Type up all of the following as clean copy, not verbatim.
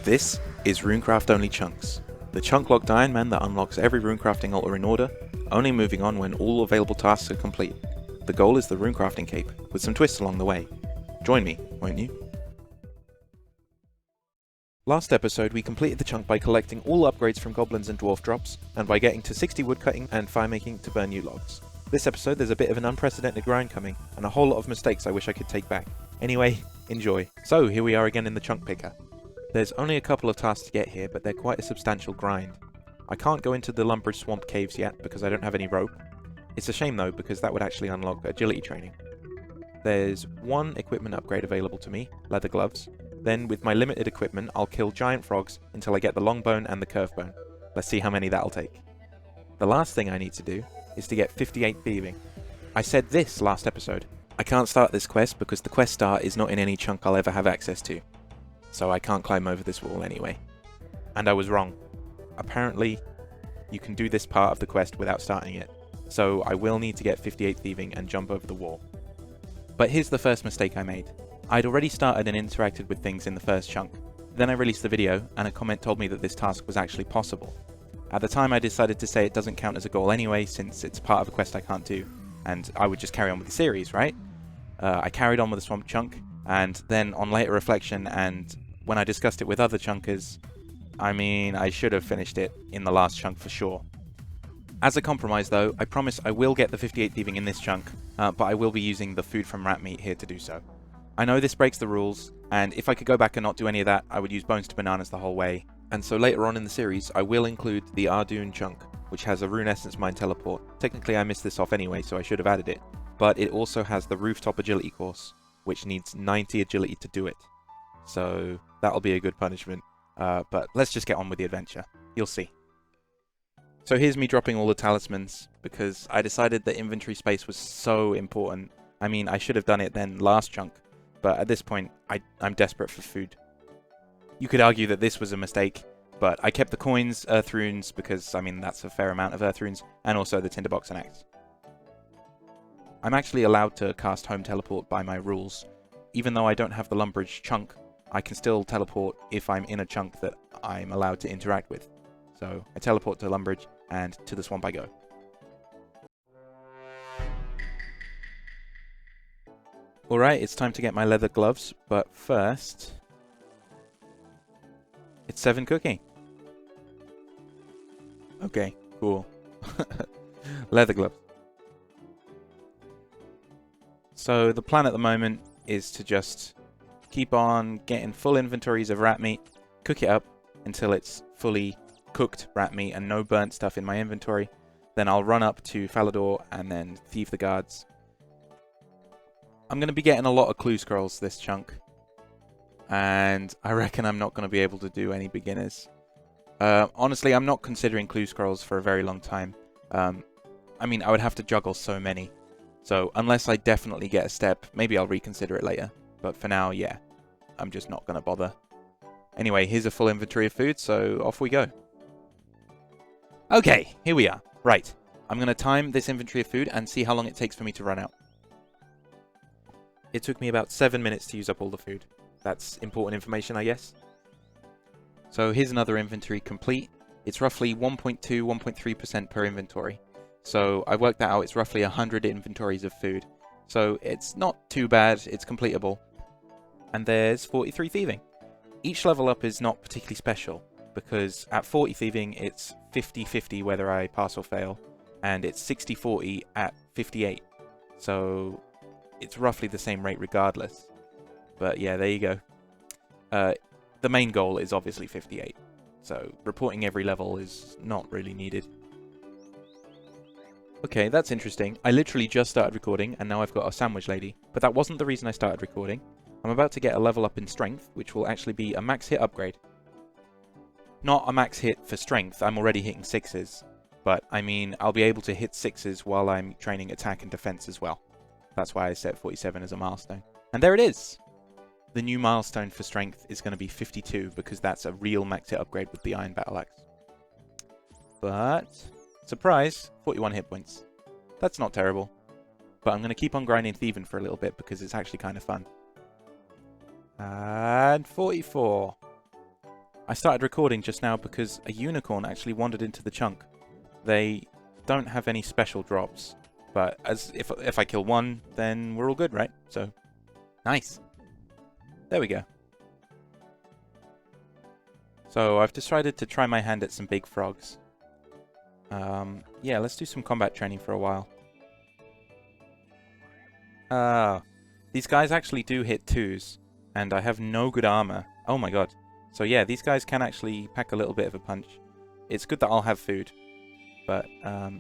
This is Runecraft Only Chunks, the chunk-locked Iron Man that unlocks every runecrafting altar in order, only moving on when all available tasks are complete. The goal is the runecrafting cape, with some twists along the way. Join me, won't you? Last episode we completed the chunk by collecting all upgrades from goblins and dwarf drops, and by getting to 60 woodcutting and firemaking to burn new logs. This episode there's a bit of an unprecedented grind coming, and a whole lot of mistakes I wish I could take back. Anyway, enjoy. So here we are again in the chunk picker. There's only a couple of tasks to get here, but they're quite a substantial grind. I can't go into the Lumbridge Swamp caves yet because I don't have any rope. It's a shame though, because that would actually unlock agility training. There's one equipment upgrade available to me, leather gloves. Then with my limited equipment I'll kill giant frogs until I get the long bone and the curve bone. Let's see how many that'll take. The last thing I need to do is to get 58 thieving. I said this last episode. I can't start this quest because the quest start is not in any chunk I'll ever have access to. So I can't climb over this wall anyway. And I was wrong. Apparently, you can do this part of the quest without starting it. So I will need to get 58 thieving and jump over the wall. But here's the first mistake I made. I'd already started and interacted with things in the first chunk. Then I released the video, and a comment told me that this task was actually possible. At the time I decided to say it doesn't count as a goal anyway, since it's part of a quest I can't do, and I would just carry on with the series, right? I carried on with the swamp chunk, and then on later reflection and when I discussed it with other chunkers, I should have finished it in the last chunk for sure. As a compromise though, I promise I will get the 58 thieving in this chunk, but I will be using the food from rat meat here to do so. I know this breaks the rules, and if I could go back and not do any of that, I would use bones to bananas the whole way. And so later on in the series, I will include the Ardoon chunk, which has a rune essence mine teleport. Technically I missed this off anyway, so I should have added it. But it also has the rooftop agility course, which needs 90 agility to do it. So that'll be a good punishment. But let's just get on with the adventure. You'll see. So here's me dropping all the talismans, because I decided that inventory space was so important. I should have done it then last chunk, but at this point, I'm desperate for food. You could argue that this was a mistake, but I kept the coins, earth runes, because, that's a fair amount of earth runes, and also the tinderbox and axe. I'm actually allowed to cast home teleport by my rules. Even though I don't have the Lumbridge chunk, I can still teleport if I'm in a chunk that I'm allowed to interact with. So I teleport to Lumbridge, and to the swamp I go. Alright, it's time to get my leather gloves, but first... it's 7 cooking. Okay, cool. Leather gloves. So the plan at the moment is to just keep on getting full inventories of rat meat, cook it up until it's fully cooked rat meat and no burnt stuff in my inventory. Then I'll run up to Falador and then thieve the guards. I'm going to be getting a lot of clue scrolls this chunk, and I reckon I'm not going to be able to do any beginners. Honestly, I'm not considering clue scrolls for a very long time. I would have to juggle so many. So unless I definitely get a step, maybe I'll reconsider it later. But for now, yeah, I'm just not going to bother. Anyway, here's a full inventory of food, so off we go. Okay, here we are. Right, I'm going to time this inventory of food and see how long it takes for me to run out. It took me about 7 minutes to use up all the food. That's important information, I guess. So here's another inventory complete. It's roughly 1.2-1.3% per inventory. So I worked that out, it's roughly 100 inventories of food. So it's not too bad, it's completable. And there's 43 thieving. Each level up is not particularly special, because at 40 thieving it's 50-50 whether I pass or fail, and it's 60-40 at 58. So it's roughly the same rate regardless. But yeah, there you go. The main goal is obviously 58, so reporting every level is not really needed. Okay, that's interesting. I literally just started recording, and now I've got a sandwich lady. But that wasn't the reason I started recording. I'm about to get a level up in strength, which will actually be a max hit upgrade. Not a max hit for strength, I'm already hitting 6s. But, I'll be able to hit 6s while I'm training attack and defense as well. That's why I set 47 as a milestone. And there it is! The new milestone for strength is going to be 52, because that's a real max hit upgrade with the Iron Battle Axe. But... surprise! 41 hit points. That's not terrible. But I'm going to keep on grinding thieving for a little bit because it's actually kind of fun. And 44. I started recording just now because a unicorn actually wandered into the chunk. They don't have any special drops, but as if I kill one, then we're all good, right? So, nice. There we go. So I've decided to try my hand at some big frogs. Yeah, let's do some combat training for a while. These guys actually do hit 2s, and I have no good armor. Oh my god. So yeah, these guys can actually pack a little bit of a punch. It's good that I'll have food. But,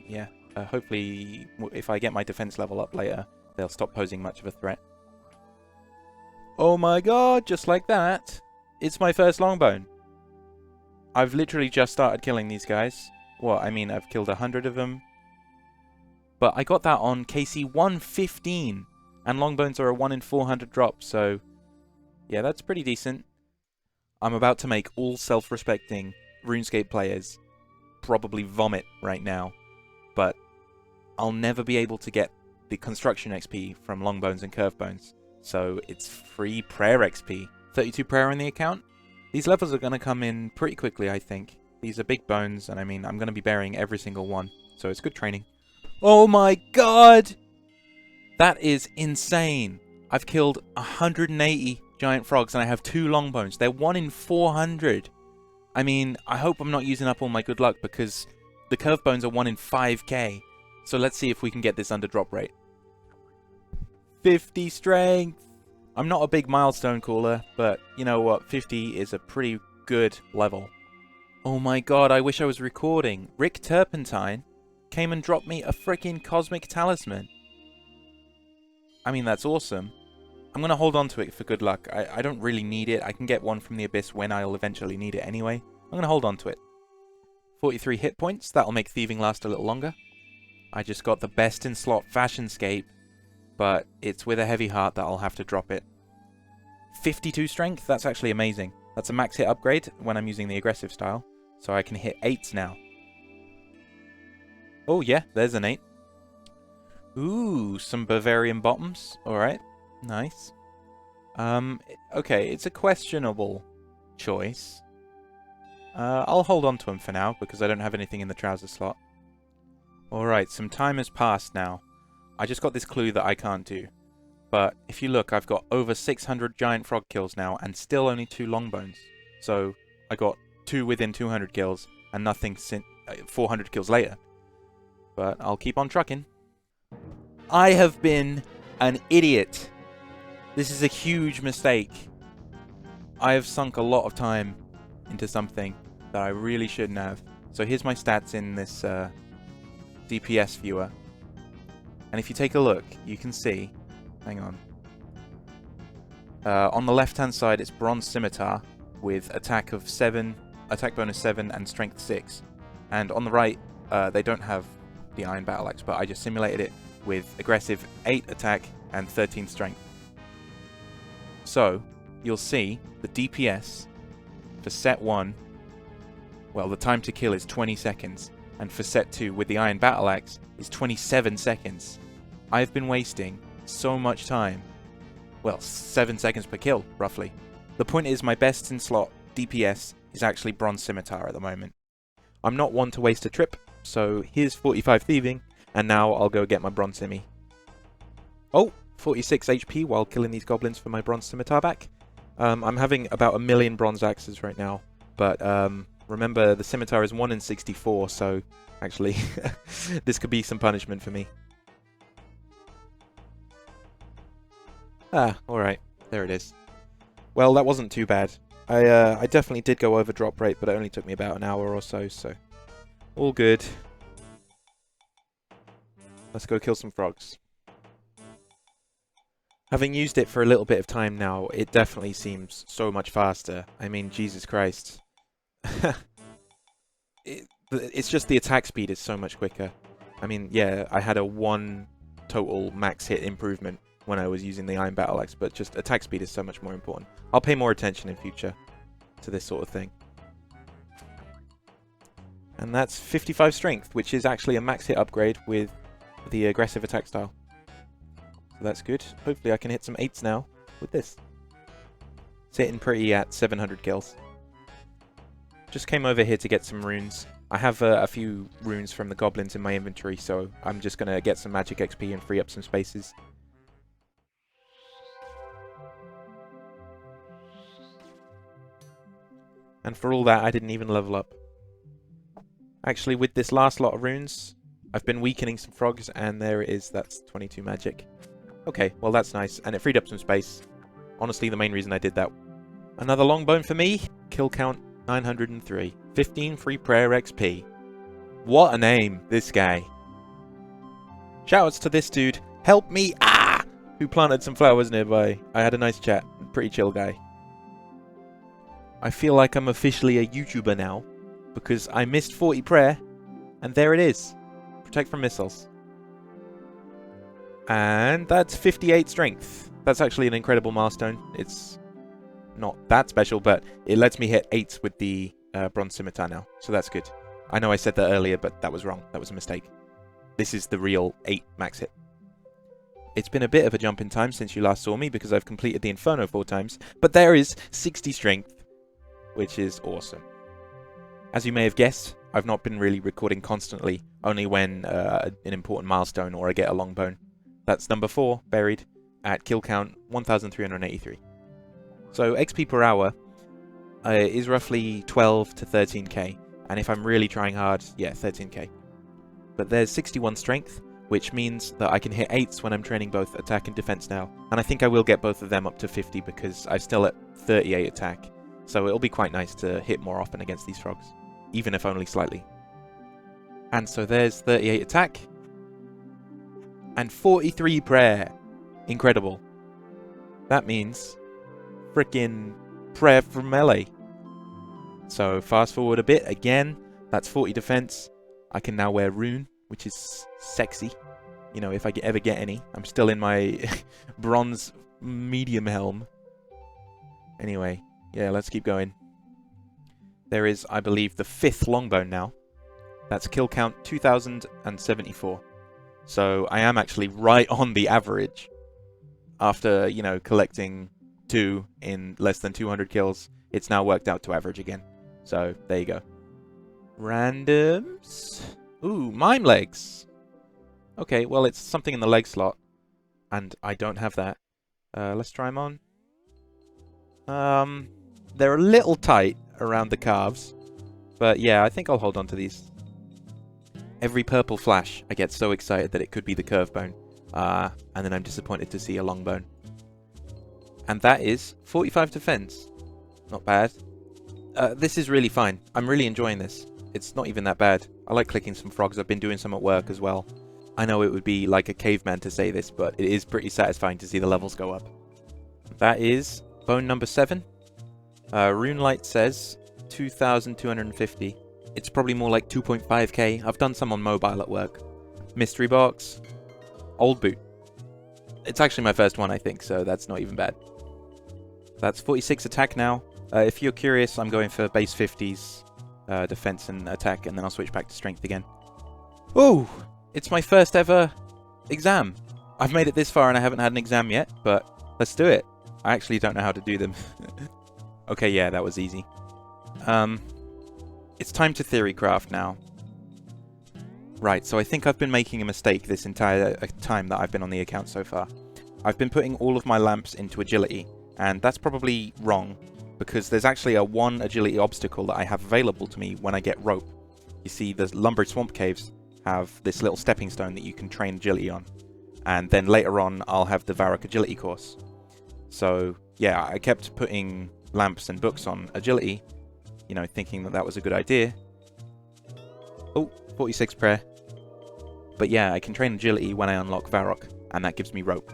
yeah, hopefully if I get my defense level up later, they'll stop posing much of a threat. Oh my god, just like that, it's my first longbone. I've literally just started killing these guys. Well, I mean, I've killed 100 of them. But I got that on KC 115, and longbones are a 1 in 400 drop, so yeah, that's pretty decent. I'm about to make all self-respecting RuneScape players probably vomit right now, but I'll never be able to get the construction XP from longbones and curvebones, so it's free prayer XP. 32 prayer in the account. These levels are going to come in pretty quickly, I think. These are big bones, and I mean, I'm going to be burying every single one, so it's good training. Oh my god! That is insane! I've killed 180 giant frogs, and I have 2 longbones. They're 1 in 400. I mean, I hope I'm not using up all my good luck, because the curve bones are 1 in 5k. So let's see if we can get this under drop rate. 50 strength! I'm not a big milestone caller, but you know what, 50 is a pretty good level. Oh my god, I wish I was recording. Rick Turpentine came and dropped me a freaking cosmic talisman. I mean, that's awesome. I'm going to hold on to it for good luck. I don't really need it. I can get one from the Abyss when I'll eventually need it anyway. I'm going to hold on to it. 43 hit points. That'll make thieving last a little longer. I just got the best in slot Fashionscape, but it's with a heavy heart that I'll have to drop it. 52 strength. That's actually amazing. That's a max hit upgrade when I'm using the aggressive style, so I can hit 8s now. Oh yeah, there's an 8. Ooh, some Bavarian bottoms. Alright, nice. Okay, it's a questionable choice. I'll hold on to him for now, because I don't have anything in the trouser slot. Alright, some time has passed now. I just got this clue that I can't do. But if you look, I've got over 600 giant frog kills now, and still only 2 longbones. So, I got 2 within 200 kills, and nothing since 400 kills later. But I'll keep on trucking. I have been an idiot. This is a huge mistake. I have sunk a lot of time into something that I really shouldn't have. So here's my stats in this DPS viewer. And if you take a look, you can see... Hang on. On the left-hand side, it's Bronze Scimitar with attack of 7, attack bonus 7, and strength 6. And on the right, they don't have the Iron Battle Axe, but I just simulated it with aggressive 8 attack and 13 strength. So, you'll see the DPS for set 1, well, the time to kill is 20 seconds, and for set 2 with the Iron Battle Axe is 27 seconds. I've been wasting so much time. Well, 7 seconds per kill, roughly. The point is, my best in slot DPS is actually Bronze Scimitar at the moment. I'm not one to waste a trip, so here's 45 thieving, and now I'll go get my Bronze Scimi. Oh, 46 HP while killing these goblins for my Bronze Scimitar back. I'm having about 1 million Bronze Axes right now, but remember the Scimitar is 1 in 64, so actually this could be some punishment for me. Ah, alright, there it is. Well, that wasn't too bad. I definitely did go over drop rate, but it only took me about an hour or so, all good. Let's go kill some frogs. Having used it for a little bit of time now, it definitely seems so much faster. I mean, Jesus Christ. It's just the attack speed is so much quicker. I mean, yeah, I had a 1 total max hit improvement when I was using the Iron Battle Axe, but just attack speed is so much more important. I'll pay more attention in future to this sort of thing. And that's 55 strength, which is actually a max hit upgrade with the aggressive attack style. So that's good. Hopefully I can hit some 8s now with this. Sitting pretty at 700 kills. Just came over here to get some runes. I have a few runes from the goblins in my inventory, so I'm just going to get some magic XP and free up some spaces. And for all that, I didn't even level up. Actually, with this last lot of runes, I've been weakening some frogs, and there it is. That's 22 magic. Okay, well that's nice, and it freed up some space. Honestly, the main reason I did that. Another long bone for me. Kill count 903. 15 free prayer XP. What a name, this guy. Shoutouts to this dude. Help me, who planted some flowers nearby. I had a nice chat. Pretty chill guy. I feel like I'm officially a YouTuber now, because I missed 40 prayer, and there it is. Protect from missiles. And that's 58 strength. That's actually an incredible milestone. It's not that special, but it lets me hit 8s with the bronze scimitar now, so that's good. I know I said that earlier, but that was wrong. That was a mistake. This is the real 8 max hit. It's been a bit of a jump in time since you last saw me, because I've completed the Inferno 4 times, but there is 60 strength, which is awesome. As you may have guessed, I've not been really recording constantly, only when an important milestone or I get a long bone. That's number 4, buried, at kill count 1383. So XP per hour is roughly 12 to 13k, and if I'm really trying hard, yeah, 13k. But there's 61 strength, which means that I can hit 8s when I'm training both attack and defense now, and I think I will get both of them up to 50 because I'm still at 38 attack, so it'll be quite nice to hit more often against these frogs, even if only slightly. And so there's 38 attack, and 43 prayer. Incredible. That means frickin' prayer from melee. So fast forward a bit, again, that's 40 defense. I can now wear rune, which is sexy. You know, if I ever get any. I'm still in my bronze medium helm. Anyway, yeah, let's keep going. There is, I believe, the 5th longbone now. That's kill count 2074. So I am actually right on the average. After, you know, collecting 2 in less than 200 kills, it's now worked out to average again. So, there you go. Randoms. Ooh, mime legs. Okay, well, it's something in the leg slot. And I don't have that. Let's try them on. They're a little tight around the calves. But yeah, I think I'll hold on to these. Every purple flash, I get so excited that it could be the curve bone. And then I'm disappointed to see a long bone. And that is 45 defense. Not bad. This is really fine. I'm really enjoying this. It's not even that bad. I like clicking some frogs. I've been doing some at work as well. I know it would be like a caveman to say this, but it is pretty satisfying to see the levels go up. That is bone number 7. Runelight says 2,250. It's probably more like 2.5k. I've done some on mobile at work. Mystery box. Old boot. It's actually my first one, I think, so that's not even bad. That's 46 attack now. If you're curious, I'm going for base 50s defense and attack, and then I'll switch back to strength again. Oh! It's my first ever exam. I've made it this far and I haven't had an exam yet, but let's do it. I actually don't know how to do them. Okay, yeah, that was easy. It's time to theory craft now. Right, so I think I've been making a mistake this entire time that I've been on the account so far. I've been putting all of my lamps into agility, and that's probably wrong, because there's actually a 1 agility obstacle that I have available to me when I get rope. You see, the Lumber Swamp Caves have this little stepping stone that you can train agility on, and then later on I'll have the Varrock agility course. So, yeah, I kept putting lamps and books on agility, you know, thinking that that was a good idea. Oh, 46 prayer. But yeah, I can train agility when I unlock Varrock, and that gives me rope.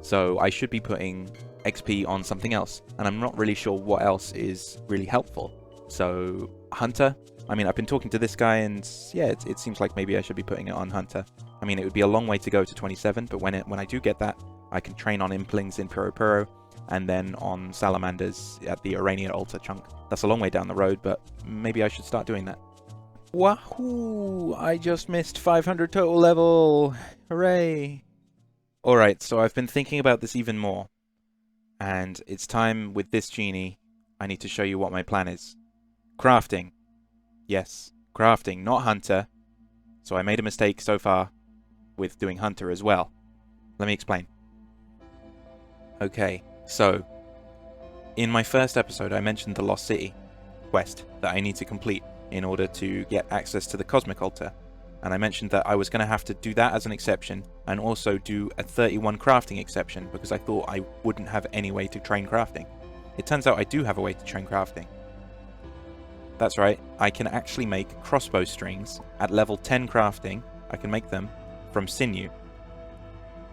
So I should be putting XP on something else, and I'm not really sure what else is really helpful. So, Hunter? I mean, I've been talking to this guy, and yeah, it seems like maybe I should be putting it on Hunter. I mean, it would be a long way to go to 27, but when I do get that, I can train on Implings in Puro Puro, and then on Salamanders at the Urania Altar chunk. That's a long way down the road, but maybe I should start doing that. Wahoo! I just missed 500 total level! Hooray! Alright, so I've been thinking about this even more. And it's time with this genie, I need to show you what my plan is. Crafting. Yes, crafting, not hunter. So I made a mistake so far with doing hunter as well. Let me explain. Okay, so in my first episode I mentioned the Lost City quest that I need to complete in order to get access to the Cosmic Altar. And I mentioned that I was going to have to do that as an exception and also do a 31 crafting exception because I thought I wouldn't have any way to train crafting. It turns out I do have a way to train crafting. That's right, I can actually make crossbow strings at level 10 crafting. I can make them from sinew.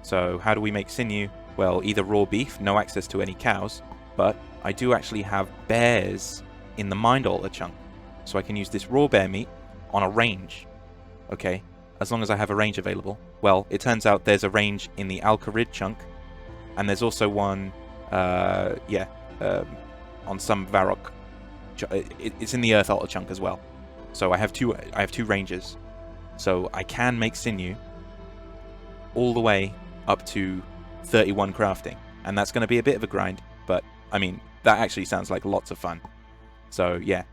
So how do we make sinew? Well, either raw beef, no access to any cows, but I do actually have bears in the Mind Altar chunk. So I can use this raw bear meat on a range. Okay, as long as I have a range available. Well, it turns out there's a range in the Al-Kharid chunk, and there's also one, on some Varrock. It's in the Earth Altar chunk as well. So I have two ranges. So I can make sinew all the way up to 31 crafting, and that's going to be a bit of a grind, but I mean, that actually sounds like lots of fun. So yeah.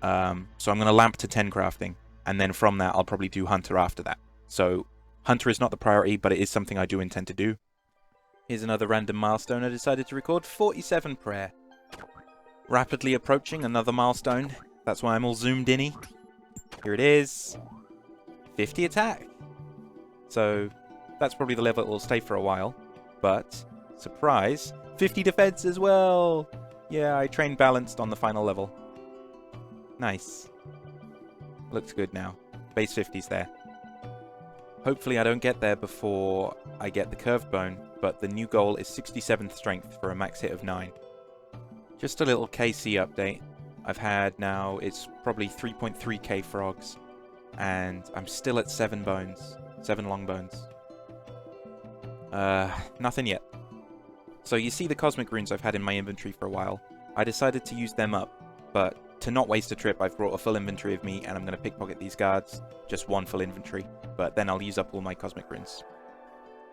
So I'm going to lamp to 10 crafting, and then from that I'll probably do hunter after that. So hunter is not the priority, but it is something I do intend to do. Here's another random milestone I decided to record. 47 prayer. Rapidly approaching another milestone. That's why I'm all zoomed in-y. Here it is. 50 attack. So that's probably the level it will stay for a while. But, surprise, 50 defense as well. Yeah, I trained balanced on the final level. Nice. Looks good now. Base 50's there. Hopefully I don't get there before I get the curved bone, but the new goal is 67th strength for a max hit of 9. Just a little KC update. I've had now, it's probably 3.3k frogs, and I'm still at 7 bones. 7 long bones. Nothing yet. So you see the cosmic runes I've had in my inventory for a while. I decided to use them up, but to not waste a trip, I've brought a full inventory of me, and I'm going to pickpocket these guards. Just one full inventory, but then I'll use up all my cosmic runes.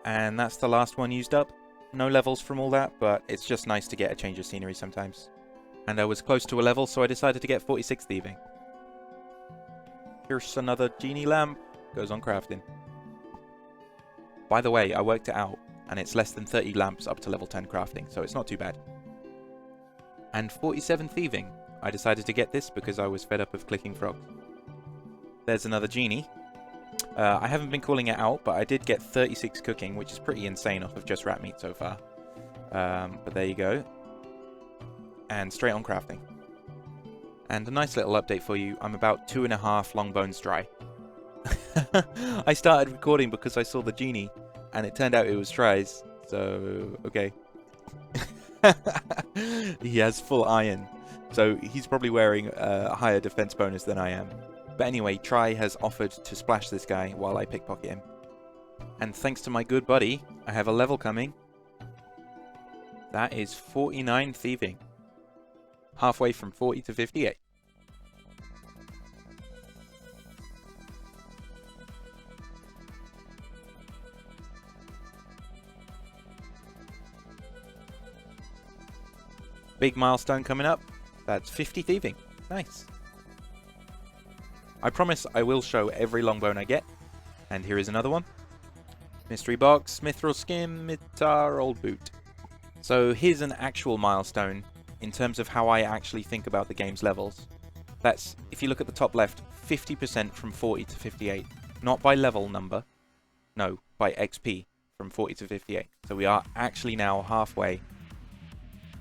And that's the last one used up. No levels from all that, but it's just nice to get a change of scenery sometimes. And I was close to a level, so I decided to get 46 thieving. Here's another genie lamp. Goes on crafting. By the way, I worked it out, and it's less than 30 lamps up to level 10 crafting, so it's not too bad. And 47 thieving. I decided to get this because I was fed up of clicking frogs. There's another genie. I haven't been calling it out, but I did get 36 cooking, which is pretty insane off of just rat meat so far. But there you go. And straight on crafting. And a nice little update for you. I'm about 2.5 long bones dry. I started recording because I saw the genie, and it turned out it was tries. So, okay. He has full iron. So he's probably wearing a higher defense bonus than I am. But anyway, Try has offered to splash this guy while I pickpocket him. And thanks to my good buddy, I have a level coming. That is 49 thieving. Halfway from 40 to 58. Big milestone coming up. That's 50 thieving. Nice. I promise I will show every longbone I get. And here is another one. Mystery box, mithril skin, mitar, old boot. So here's an actual milestone in terms of how I actually think about the game's levels. That's, if you look at the top left, 50% from 40 to 58. Not by level number. No, by XP from 40 to 58. So we are actually now halfway.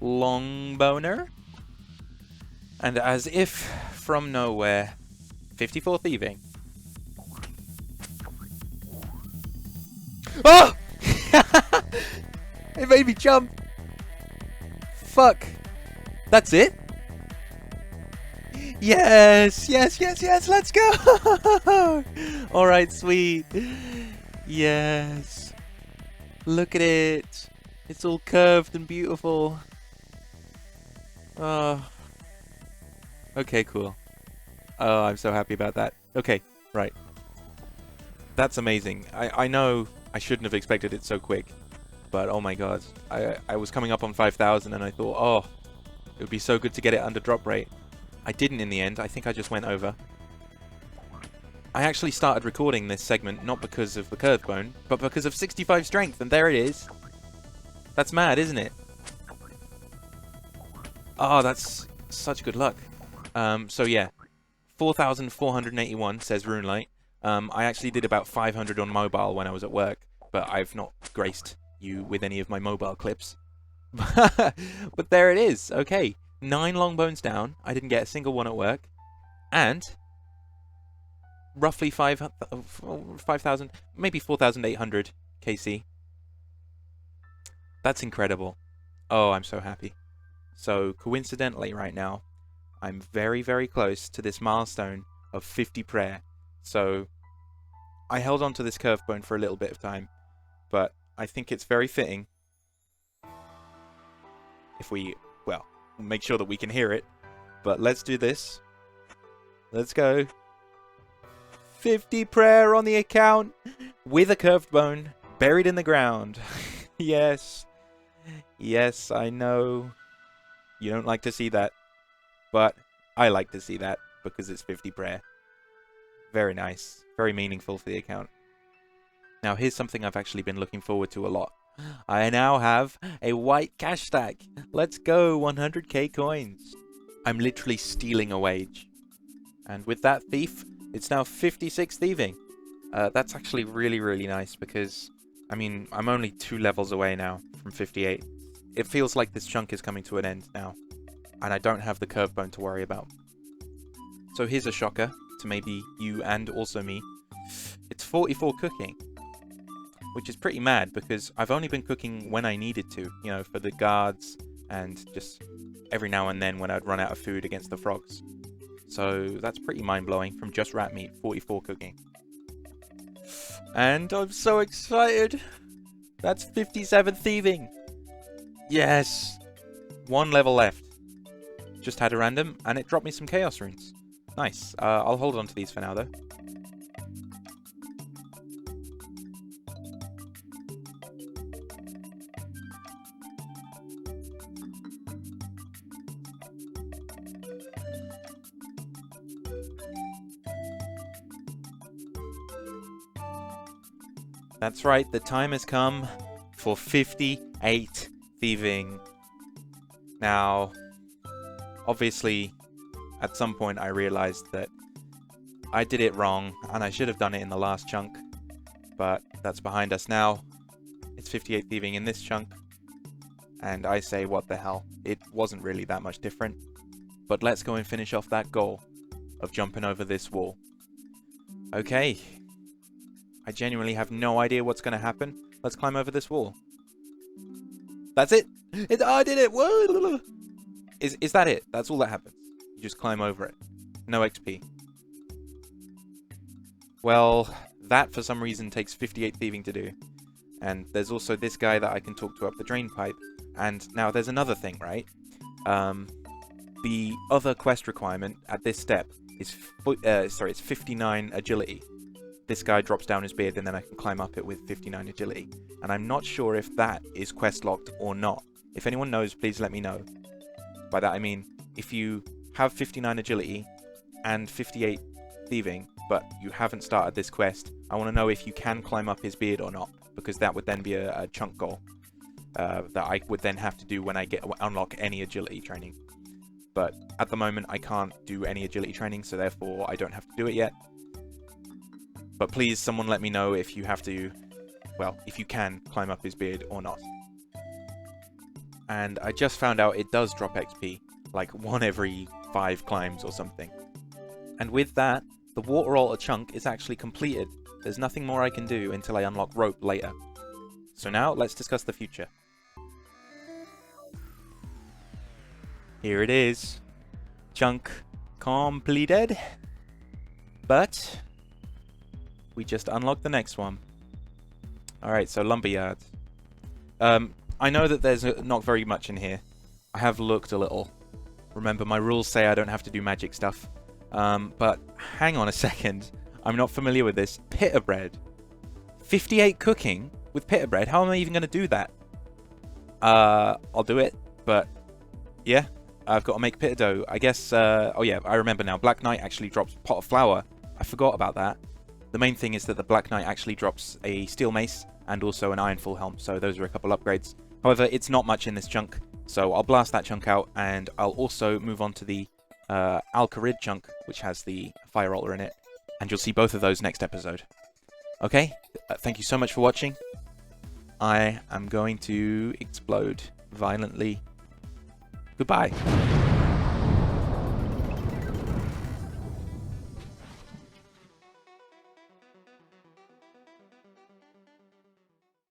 Longboner. And as if from nowhere, 54 thieving. Oh! It made me jump. Fuck. That's it? Yes, yes, yes, yes, let's go. Alright, sweet. Yes. Look at it. It's all curved and beautiful. Oh. Okay, cool. Oh, I'm so happy about that. Okay, right. That's amazing. I know I shouldn't have expected it so quick, but oh my god. I was coming up on 5,000 and I thought, oh, it would be so good to get it under drop rate. I didn't in the end. I think I just went over. I actually started recording this segment not because of the curved bone, but because of 65 strength, and there it is. That's mad, isn't it? Oh, that's such good luck. So yeah, 4,481 says Runelight. I actually did about 500 on mobile when I was at work, but I've not graced you with any of my mobile clips. But there it is. Okay, 9 long bones down. I didn't get a single one at work, and roughly 5,000, maybe 4,800 KC. That's incredible. Oh, I'm so happy. So coincidentally right now, I'm very, very close to this milestone of 50 prayer. So I held on to this curved bone for a little bit of time, but I think it's very fitting if we, well, make sure that we can hear it. But let's do this. Let's go. 50 prayer on the account with a curved bone buried in the ground. Yes. Yes, I know. You don't like to see that. But I like to see that because it's 50 prayer. Very nice. Very meaningful for the account. Now here's something I've actually been looking forward to a lot. I now have a white cash stack. Let's go, 100k coins. I'm literally stealing a wage. And with that thief, it's now 56 thieving. That's actually really, really nice because, I mean, I'm only 2 levels away now from 58. It feels like this chunk is coming to an end now. And I don't have the curved bone to worry about. So here's a shocker to maybe you and also me. It's 44 cooking. Which is pretty mad because I've only been cooking when I needed to, you know, for the guards and just every now and then when I'd run out of food against the frogs. So that's pretty mind-blowing from just rat meat, 44 cooking. And I'm so excited. That's 57 thieving. Yes. 1 level left. Just had a random and it dropped me some chaos runes. Nice. I'll hold on to these for now though. That's right, the time has come for 58 thieving. Now, obviously, at some point I realized that I did it wrong, and I should have done it in the last chunk, but that's behind us now. It's 58 thieving in this chunk, and I say, what the hell, it wasn't really that much different. But let's go and finish off that goal of jumping over this wall. Okay. I genuinely have no idea what's going to happen. Let's climb over this wall. That's it. I did it. Whoa. Is that it? That's all that happens. You just climb over it. No XP. Well, that for some reason takes 58 thieving to do. And there's also this guy that I can talk to up the drain pipe. And now there's another thing, right? The other quest requirement at this step is it's 59 agility. This guy drops down his beard and then I can climb up it with 59 agility. And I'm not sure if that is quest locked or not. If anyone knows, please let me know. By that I mean, if you have 59 agility and 58 thieving, but you haven't started this quest, I want to know if you can climb up his beard or not, because that would then be a chunk goal that I would then have to do when I unlock any agility training. But at the moment I can't do any agility training, so therefore I don't have to do it yet. But please, someone let me know if you have to, well, if you can climb up his beard or not. And I just found out it does drop XP, like 1 every 5 climbs or something. And with that, the water altar chunk is actually completed. There's nothing more I can do until I unlock rope later. So now, let's discuss the future. Here it is. Chunk completed. But we just unlocked the next one. Alright, so lumberyard. I know that there's not very much in here. I have looked a little. Remember, my rules say I don't have to do magic stuff. But hang on a second. I'm not familiar with this. Pita bread. 58 cooking with pita bread? How am I even going to do that? I'll do it, but yeah. I've got to make pit of dough. I guess, oh yeah, I remember now. Black Knight actually drops pot of flour. I forgot about that. The main thing is that the Black Knight actually drops a steel mace and also an iron full helm, so those are a couple upgrades. However, it's not much in this chunk, so I'll blast that chunk out, and I'll also move on to the Al-Kharid chunk, which has the fire altar in it, and you'll see both of those next episode. Okay, thank you so much for watching. I am going to explode violently. Goodbye.